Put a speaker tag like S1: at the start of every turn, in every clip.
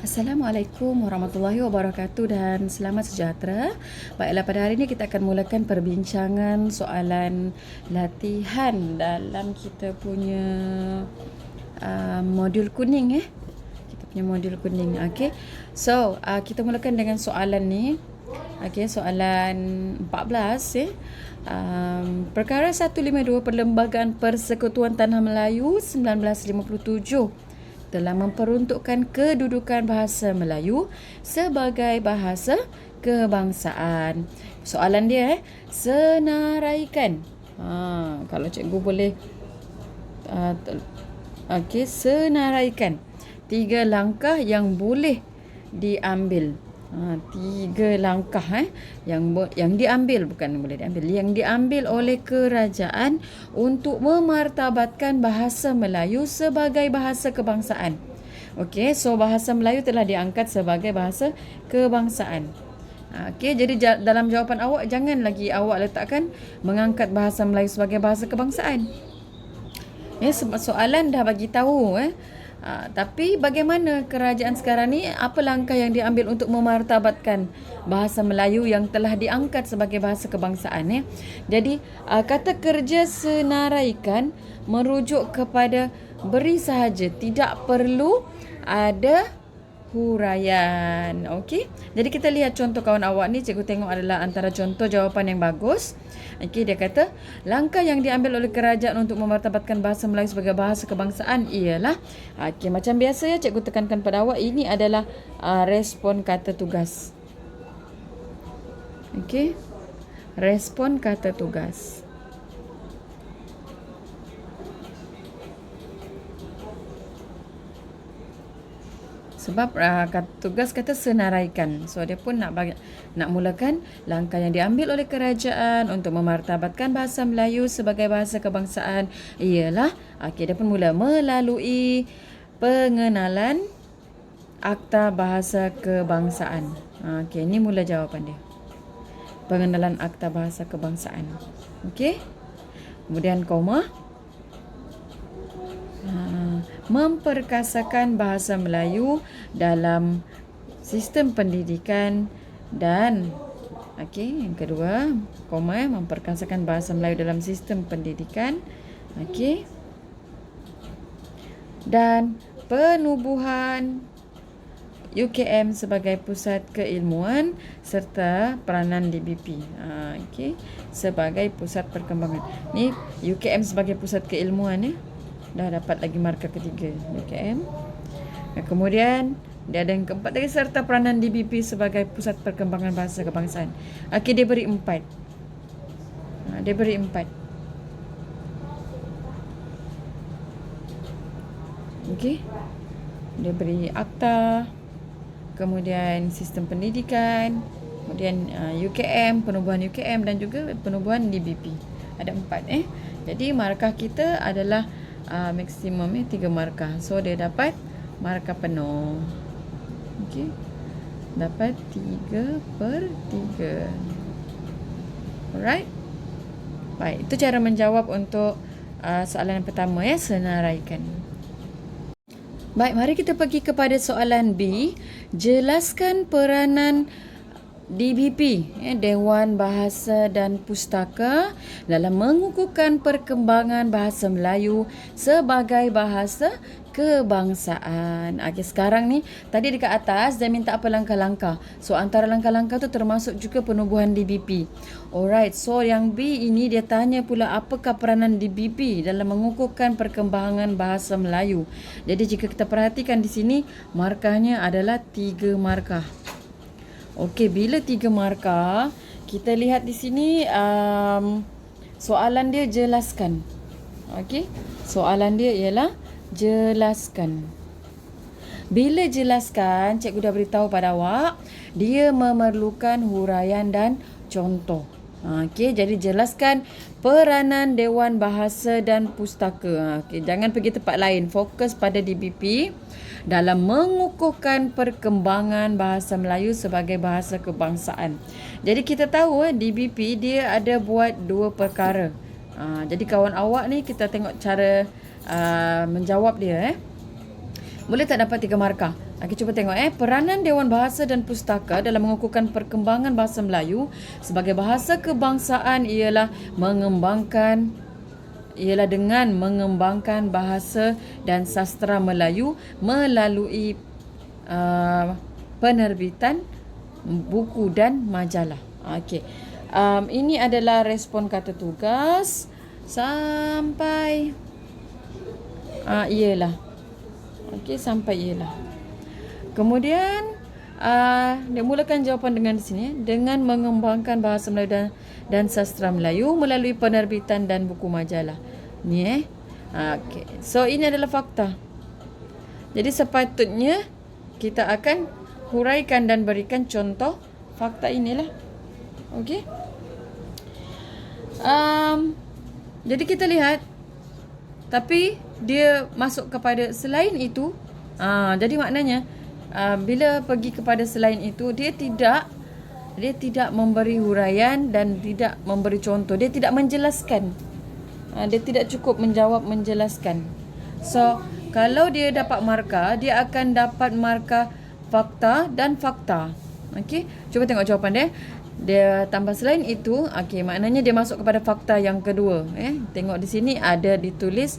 S1: Assalamualaikum warahmatullahi wabarakatuh dan selamat sejahtera. Baiklah, pada hari ini kita akan mulakan perbincangan soalan latihan dalam kita punya modul kuning. Kita punya modul kuning. Okay. So, kita mulakan dengan soalan ni. Okay, soalan 14 perkara 152 Perlembagaan Persekutuan Tanah Melayu 1957 telah memperuntukkan kedudukan bahasa Melayu sebagai bahasa kebangsaan. Soalan dia senaraikan. Kalau cikgu boleh senaraikan 3 langkah yang boleh diambil. 3 langkah yang diambil, bukan boleh diambil, yang diambil oleh kerajaan untuk memartabatkan bahasa Melayu sebagai bahasa kebangsaan. Okey, so bahasa Melayu telah diangkat sebagai bahasa kebangsaan. Okey, jadi dalam jawapan awak jangan lagi awak letakkan mengangkat bahasa Melayu sebagai bahasa kebangsaan. Sebab soalan dah bagi tahu tapi bagaimana kerajaan sekarang ni, apa langkah yang diambil untuk memartabatkan bahasa Melayu yang telah diangkat sebagai bahasa kebangsaan? Jadi kata kerja senaraikan merujuk kepada beri sahaja, tidak perlu ada huraian. Okey. Jadi kita lihat contoh kawan awak ni, cikgu tengok adalah antara contoh jawapan yang bagus. Okey, dia kata langkah yang diambil oleh kerajaan untuk memartabatkan bahasa Melayu sebagai bahasa kebangsaan ialah, okey, macam biasa cikgu tekankan pada awak, ini adalah respon kata tugas. Okey. Respon kata tugas. Sebab tugas kata senaraikan. So dia pun nak mulakan langkah yang diambil oleh kerajaan untuk memartabatkan bahasa Melayu sebagai bahasa kebangsaan ialah, dia pun mula melalui pengenalan Akta Bahasa Kebangsaan. Ini mula jawapan dia. Pengenalan Akta Bahasa Kebangsaan. Okey. Kemudian koma. Memperkasakan bahasa Melayu dalam sistem pendidikan dan yang kedua, koma, memperkasakan bahasa Melayu dalam sistem pendidikan, dan penubuhan UKM sebagai pusat keilmuan serta peranan DBP sebagai pusat perkembangan. Ni UKM sebagai pusat keilmuan dah dapat lagi markah ketiga, UKM. Kemudian dia ada yang keempat lagi, serta peranan DBP sebagai pusat perkembangan bahasa kebangsaan. Dia beri 4. Dia beri 4. Dia beri akta, kemudian sistem pendidikan, kemudian UKM, penubuhan UKM dan juga penubuhan DBP. Ada 4 Jadi markah kita adalah maksimum 3 markah. So dia dapat markah penuh. Dapat 3/3. Alright. Baik, itu cara menjawab untuk soalan yang pertama, senaraikan. Baik, mari kita pergi kepada soalan B. Jelaskan peranan DBP, Dewan Bahasa dan Pustaka, dalam mengukuhkan perkembangan bahasa Melayu sebagai bahasa kebangsaan. Sekarang ni, tadi dekat atas dia minta apa langkah-langkah. So antara langkah-langkah tu termasuk juga penubuhan DBP. Alright, so yang B ini dia tanya pula apakah peranan DBP dalam mengukuhkan perkembangan bahasa Melayu. Jadi jika kita perhatikan di sini, markahnya adalah 3 markah. Okey, bila 3 markah, kita lihat di sini soalan dia jelaskan. Soalan dia ialah jelaskan. Bila jelaskan, cikgu dah beritahu pada awak, dia memerlukan huraian dan contoh. Jadi jelaskan peranan Dewan Bahasa dan Pustaka. Jangan pergi tempat lain, fokus pada DBP dalam mengukuhkan perkembangan bahasa Melayu sebagai bahasa kebangsaan. Jadi kita tahu DBP dia ada buat 2 perkara. Jadi kawan awak ni kita tengok cara menjawab dia. Boleh tak dapat 3 markah? Okey, cuba tengok peranan Dewan Bahasa dan Pustaka dalam mengukuhkan perkembangan bahasa Melayu sebagai bahasa kebangsaan ialah dengan mengembangkan bahasa dan sastra Melayu melalui penerbitan buku dan majalah. Okey. Ini adalah respon kata tugas sampai ialah. Okey, sampai ialah. Kemudian dia mulakan jawapan dengan di sini, dengan mengembangkan bahasa Melayu dan sastra Melayu melalui penerbitan dan buku majalah. Ni okey. So ini adalah fakta. Jadi sepatutnya kita akan huraikan dan berikan contoh fakta inilah. Okey. Jadi kita lihat, tapi dia masuk kepada selain itu. Jadi maknanya bila pergi kepada selain itu, dia tidak memberi huraian dan tidak memberi contoh. Dia tidak menjelaskan. Dia tidak cukup menjelaskan. So, kalau dia dapat markah, dia akan dapat markah fakta dan fakta. Okey, cuba tengok jawapan dia. Dia tambah selain itu, okey, maknanya dia masuk kepada fakta yang kedua. Tengok di sini ada ditulis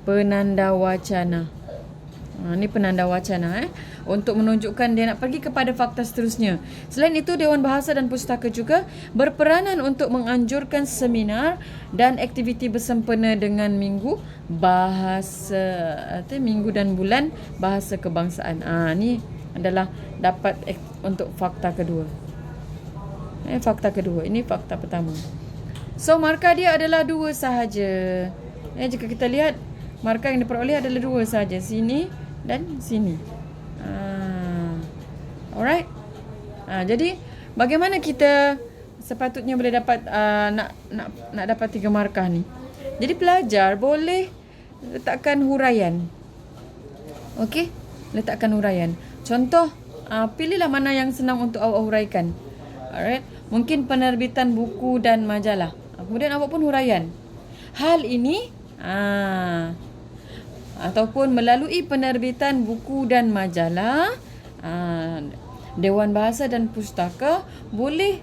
S1: penanda wacana. Ini penanda wacana untuk menunjukkan dia nak pergi kepada fakta seterusnya. Selain itu, Dewan Bahasa dan Pustaka juga berperanan untuk menganjurkan seminar dan aktiviti bersempena dengan Minggu Bahasa atau Minggu dan Bulan Bahasa Kebangsaan. Ini adalah dapat untuk fakta kedua. Fakta kedua. Ini fakta pertama. So, markah dia adalah 2 sahaja. Jika kita lihat, markah yang diperoleh adalah 2 sahaja. Sini dan sini. Alright. Jadi bagaimana kita sepatutnya boleh dapat nak dapat 3 markah ni? Jadi pelajar boleh letakkan huraian. Okey, letakkan huraian. Contoh, pilihlah mana yang senang untuk awak huraikan. Alright. Mungkin penerbitan buku dan majalah. Kemudian awak pun huraian. Hal ini ataupun melalui penerbitan buku dan majalah, Dewan Bahasa dan Pustaka boleh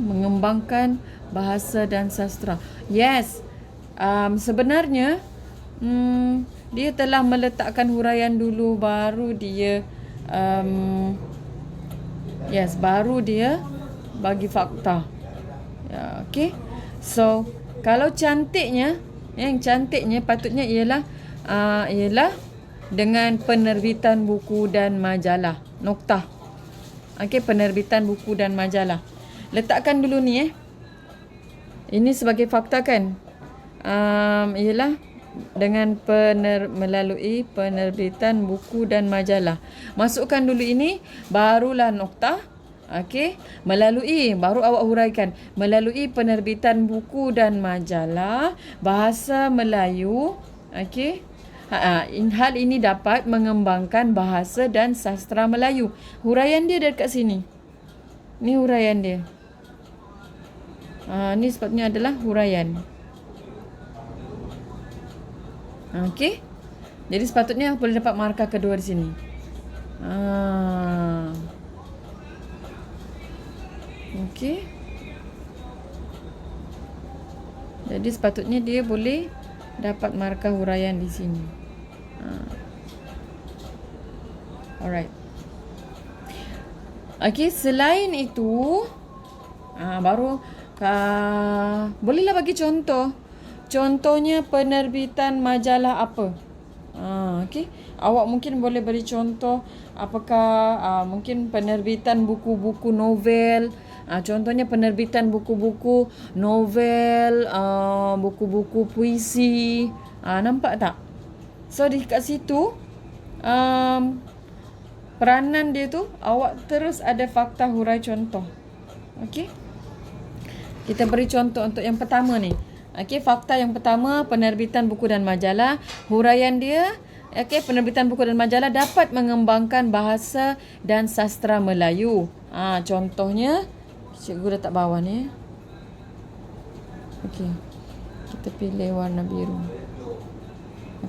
S1: mengembangkan bahasa dan sastra. Yes, sebenarnya dia telah meletakkan huraian dulu, baru dia baru dia bagi fakta. Okay. So kalau cantiknya, yang cantiknya patutnya ialah dengan penerbitan buku dan majalah. Noktah. Okey, penerbitan buku dan majalah. Letakkan dulu ni Ini sebagai fakta kan? Ialah dengan melalui penerbitan buku dan majalah. Masukkan dulu ini, barulah noktah. Okey, baru awak huraikan melalui penerbitan buku dan majalah bahasa Melayu. Okey, hal ini dapat mengembangkan bahasa dan sastra Melayu. Huraian dia dekat sini. Ni huraian dia. Ni sepatutnya adalah huraian. Okey, jadi sepatutnya boleh dapat markah kedua di sini. Okey. Jadi sepatutnya dia boleh dapat markah huraian di sini. Alright. Okey, selain itu baru bolehlah bagi contoh. Contohnya penerbitan majalah apa? Okey. Awak mungkin boleh beri contoh apakah mungkin penerbitan buku-buku novel. Contohnya penerbitan buku-buku novel, buku-buku puisi. Nampak tak? So di kat situ peranan dia tu awak terus ada fakta hurai contoh. Okey. Kita beri contoh untuk yang pertama ni. Okey, fakta yang pertama, penerbitan buku dan majalah. Huraian dia, okey, penerbitan buku dan majalah dapat mengembangkan bahasa dan sastra Melayu. Contohnya cikgu letak bawah ni. Okey. Kita pilih warna biru.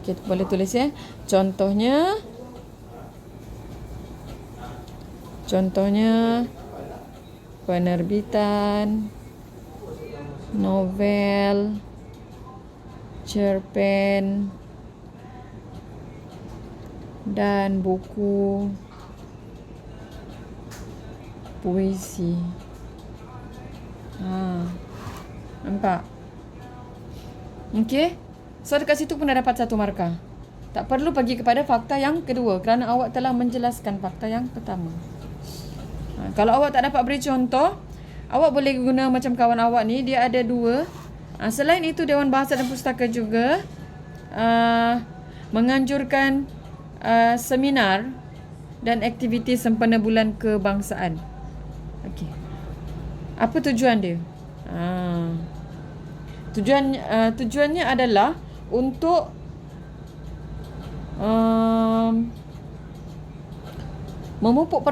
S1: Okey, boleh tulis ya. Contohnya penerbitan novel, cerpen dan buku puisi. Nampak? Okey. So dekat situ pun dah dapat 1 markah. Tak perlu pergi kepada fakta yang kedua kerana awak telah menjelaskan fakta yang pertama. Kalau awak tak dapat beri contoh, awak boleh guna macam kawan awak ni, dia ada 2. Selain itu, Dewan Bahasa dan Pustaka juga menganjurkan seminar dan aktiviti sempena bulan kebangsaan. Okey. Apa tujuan dia? Tujuannya adalah untuk memupuk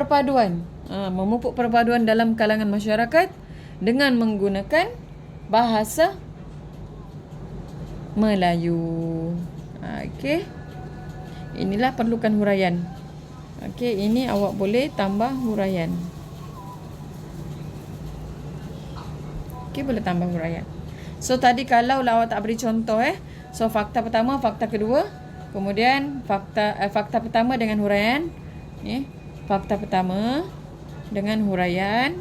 S1: perpaduan dalam kalangan masyarakat dengan menggunakan bahasa Melayu. Okey. Inilah perlukan huraian. Okey, ini awak boleh tambah huraian. Okey, boleh tambah huraian. So tadi kalau awak tak beri contoh so fakta pertama, fakta kedua, kemudian fakta pertama dengan huraian. Fakta pertama dengan huraian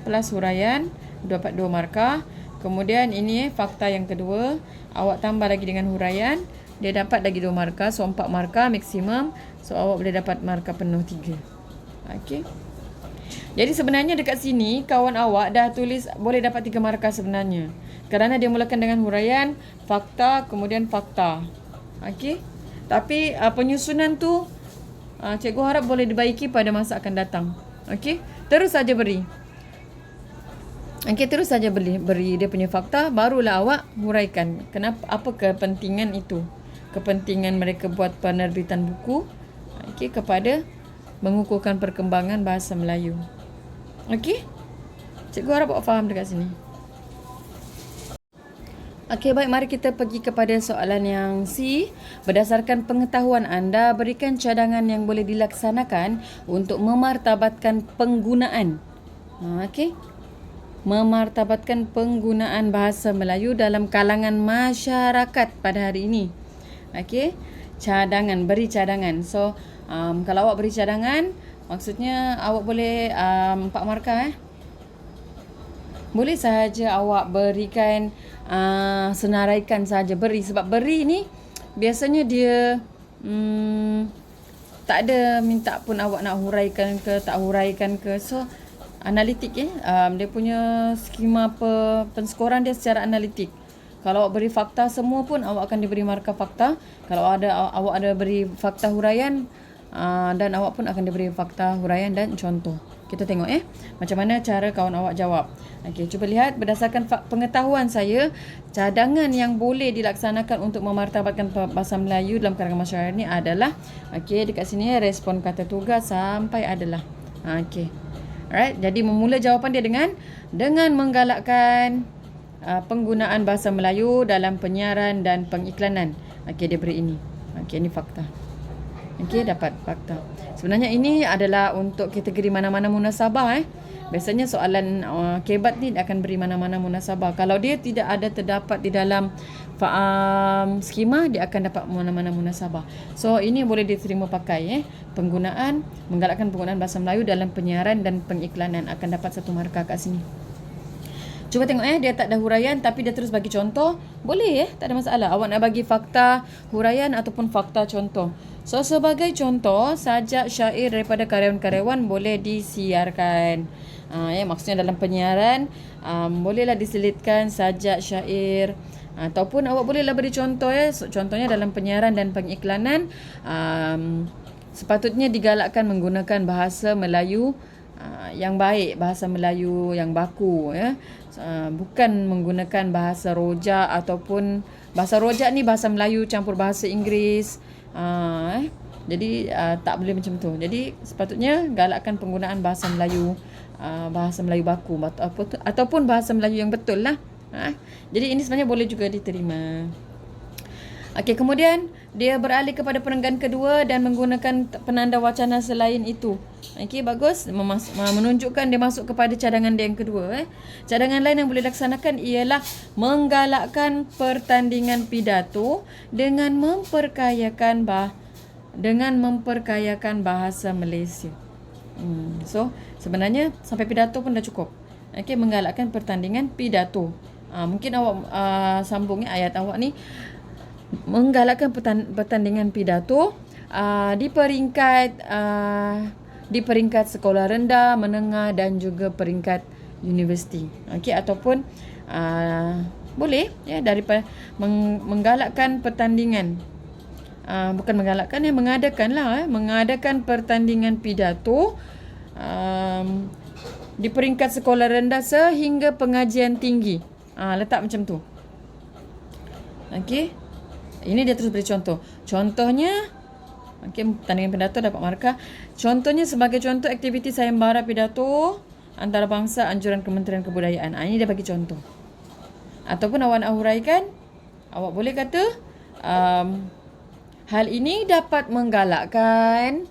S1: plus huraian dapat 2 markah. Kemudian ini fakta yang kedua, awak tambah lagi dengan huraian, dia dapat lagi 2 markah. So 4 markah maksimum. So awak boleh dapat markah penuh 3. Okey. Jadi sebenarnya dekat sini kawan awak dah tulis boleh dapat 3 markah sebenarnya. Kerana dia mulakan dengan huraian, fakta, kemudian fakta. Okey. Tapi penyusunan tu cikgu harap boleh dibaiki pada masa akan datang. Okey. Terus saja beri. Okey, terus saja beri dia punya fakta, barulah awak huraikan apa kepentingan itu. Kepentingan mereka buat penerbitan buku kepada mengukuhkan perkembangan bahasa Melayu. Okey? Cikgu harap awak faham dekat sini. Okey, baik, mari kita pergi kepada soalan yang C. Berdasarkan pengetahuan anda, berikan cadangan yang boleh dilaksanakan untuk memartabatkan penggunaan. Okey. Memartabatkan penggunaan bahasa Melayu dalam kalangan masyarakat pada hari ini. Okey, cadangan, beri cadangan. So, kalau awak beri cadangan, maksudnya awak boleh 4 markah Boleh sahaja awak berikan senaraikan saja beri, sebab beri ni biasanya dia tak ada minta pun awak nak huraikan ke tak huraikan ke. So analitik dia punya skema penskoran dia secara analitik. Kalau awak beri fakta semua pun awak akan diberi markah fakta. Kalau awak ada beri fakta huraian dan awak pun akan diberi fakta huraian dan contoh. Kita tengok macam mana cara kawan awak jawab. Okey, cuba lihat berdasarkan pengetahuan saya, cadangan yang boleh dilaksanakan untuk memartabatkan bahasa Melayu dalam kalangan masyarakat ni adalah dekat sini respon kata tugas sampai adalah. Okey. Alright, jadi memula jawapan dia dengan menggalakkan penggunaan bahasa Melayu dalam penyiaran dan pengiklanan. Okey, dia beri ini. Okey, ini fakta. Okey, dapat fakta. Sebenarnya ini adalah untuk kategori mana-mana munasabah Biasanya soalan kebat ni akan beri mana-mana munasabah. Kalau dia tidak ada terdapat di dalam skema, dia akan dapat mana-mana munasabah. So ini boleh diterima pakai menggalakkan penggunaan bahasa Melayu dalam penyiaran dan pengiklanan, akan dapat 1 markah kat sini. Cuba tengok dia tak ada huraian tapi dia terus bagi contoh. Boleh tak ada masalah. Awak nak bagi fakta huraian ataupun fakta contoh. So sebagai contoh, sajak syair daripada karyawan-karyawan boleh disiarkan. Maksudnya dalam penyiaran bolehlah diselitkan sajak syair, ataupun awak bolehlah beri contoh contohnya dalam penyiaran dan pengiklanan sepatutnya digalakkan menggunakan bahasa Melayu yang baik, bahasa Melayu yang baku bukan menggunakan bahasa rojak ataupun bahasa rojak ni bahasa Melayu campur bahasa Inggeris. Jadi tak boleh macam tu. Jadi sepatutnya galakkan penggunaan bahasa Melayu baku ataupun bahasa Melayu yang betul lah. Jadi ini sebenarnya boleh juga diterima. Okey, kemudian dia beralih kepada perenggan kedua dan menggunakan penanda wacana selain itu. Okey, bagus. Menunjukkan dia masuk kepada cadangan dia yang kedua. Cadangan lain yang boleh dilaksanakan ialah menggalakkan pertandingan pidato dengan memperkayakan bahasa Malaysia. So, sebenarnya sampai pidato pun dah cukup. Okey, menggalakkan pertandingan pidato. Mungkin awak sambung ayat awak ni. Menggalakkan pertandingan pidato di peringkat sekolah rendah, menengah dan juga peringkat universiti. Okey, ataupun boleh ya daripada menggalakkan pertandingan. Bukan menggalakkan, mengadakan pertandingan pidato di peringkat sekolah rendah sehingga pengajian tinggi. Letak macam tu. Okey. Ini dia terus beri contoh. Contohnya, pertandingan pidato dapat markah. Contohnya sebagai contoh aktiviti sayembara pidato antarabangsa anjuran Kementerian Kebudayaan. Ini dia bagi contoh. Ataupun awak nak huraikan, awak boleh kata hal ini dapat menggalakkan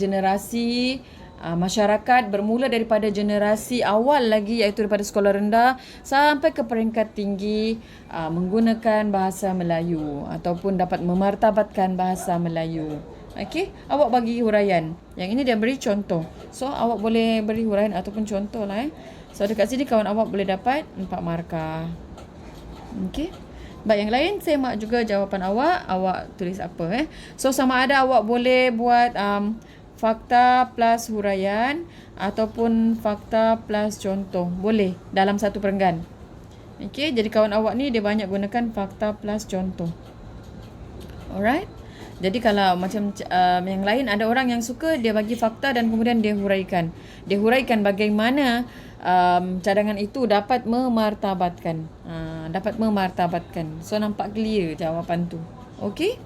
S1: generasi masyarakat bermula daripada generasi awal lagi iaitu daripada sekolah rendah sampai ke peringkat tinggi menggunakan bahasa Melayu ataupun dapat memartabatkan bahasa Melayu. Okey, awak bagi huraian. Yang ini dia beri contoh. So awak boleh beri huraian ataupun contoh lah. So dekat sini kawan awak boleh dapat 4 markah. Okey. Baik, yang lain saya mak juga jawapan awak. Awak tulis apa So sama ada awak boleh buat fakta plus huraian ataupun fakta plus contoh. Boleh dalam satu perenggan. Okey, jadi kawan awak ni dia banyak gunakan fakta plus contoh. Alright. Jadi kalau macam yang lain ada orang yang suka dia bagi fakta dan kemudian dia huraikan. Dia huraikan bagaimana cadangan itu dapat memartabatkan. So nampak clear jawapan tu. Okey?